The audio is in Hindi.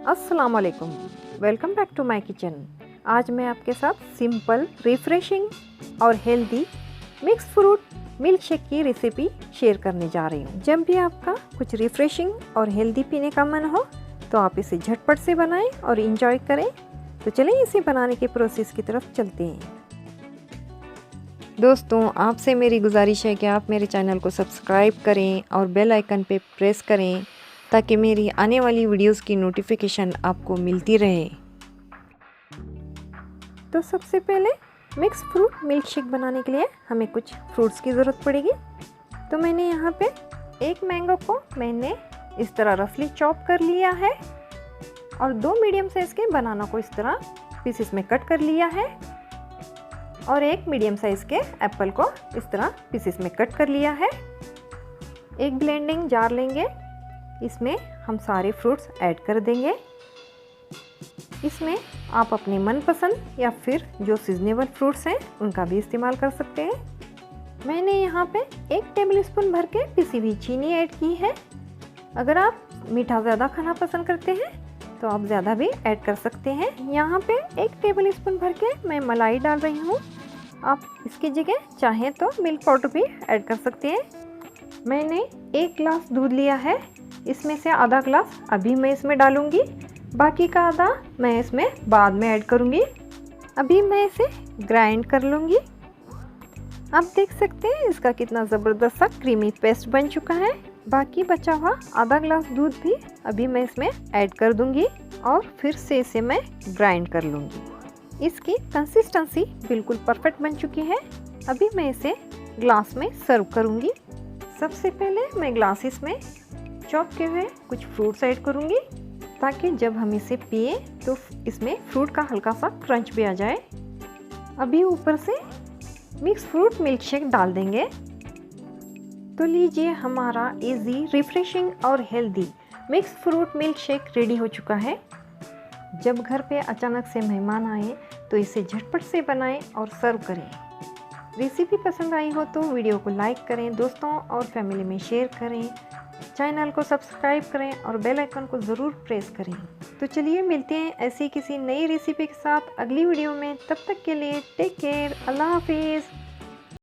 अस्सलाम वालेकुम, welcome back to my kitchen. आज मैं आपके साथ सिंपल, रिफ्रेशिंग और healthy mix fruit milk shake की रेसिपी शेयर करने जा रही हूँ। जब भी आपका कुछ रिफ्रेशिंग और हेल्दी पीने का मन हो तो आप इसे झटपट से बनाएं और इंजॉय करें। तो चलिए इसे बनाने के प्रोसेस की तरफ चलते हैं। दोस्तों, आपसे मेरी गुजारिश है कि आप मेरे चैनल को सब्सक्राइब करें और बेल आइकन पे प्रेस करें ताकि मेरी आने वाली वीडियोस की नोटिफिकेशन आपको मिलती रहे। तो सबसे पहले मिक्स फ्रूट मिल्क शेक बनाने के लिए हमें कुछ फ्रूट्स की ज़रूरत पड़ेगी। तो मैंने यहाँ पे एक मैंगो को मैंने इस तरह रफली चॉप कर लिया है और 2 मीडियम साइज़ के बनाना को इस तरह पीसेस में कट कर लिया है और एक मीडियम साइज़ के एप्पल को इस तरह पीसेस में कट कर लिया है। एक ब्लेंडिंग जार लेंगे, इसमें हम सारे फ्रूट्स ऐड कर देंगे। इसमें आप अपने मनपसंद या फिर जो सीजनेबल फ्रूट्स हैं उनका भी इस्तेमाल कर सकते हैं। मैंने यहाँ पे 1 टेबलस्पून भर के पिसी हुई चीनी ऐड की है। अगर आप मीठा ज़्यादा खाना पसंद करते हैं तो आप ज़्यादा भी ऐड कर सकते हैं। यहाँ पे 1 टेबलस्पून भर के मैं मलाई डाल रही हूँ। आप इसकी जगह चाहें तो मिल्क पाउडर भी ऐड कर सकते हैं। मैंने 1 ग्लास दूध लिया है, इसमें से आधा ग्लास अभी मैं इसमें डालूंगी, बाकी का आधा मैं इसमें बाद में ऐड करूंगी। अभी मैं इसे ग्राइंड कर लूँगी। आप देख सकते हैं इसका कितना ज़बरदस्त सा क्रीमी पेस्ट बन चुका है। बाकी बचा हुआ आधा ग्लास दूध भी अभी मैं इसमें ऐड कर दूंगी और फिर से इसे मैं ग्राइंड कर लूँगी। इसकी कंसिस्टेंसी बिल्कुल परफेक्ट बन चुकी है। अभी मैं इसे ग्लास में सर्व करूँगी। सबसे पहले मैं ग्लासेस में चॉप किए हुए कुछ फ्रूट्स ऐड करूँगी ताकि जब हम इसे पिए तो इसमें फ्रूट का हल्का सा क्रंच भी आ जाए। अभी ऊपर से मिक्स फ्रूट मिल्क शेक डाल देंगे। तो लीजिए, हमारा इजी, रिफ्रेशिंग और healthy mix fruit milk shake ready हो चुका है। जब घर पे अचानक से मेहमान आए तो इसे झटपट से बनाएं और सर्व करें। रेसिपी पसंद आई हो तो वीडियो को लाइक करें, दोस्तों और फैमिली में शेयर करें, चैनल को सब्सक्राइब करें और बेल आइकन को ज़रूर प्रेस करें। तो चलिए मिलते हैं ऐसी किसी नई रेसिपी के साथ अगली वीडियो में। तब तक के लिए टेक केयर, अल्लाह हाफिज़।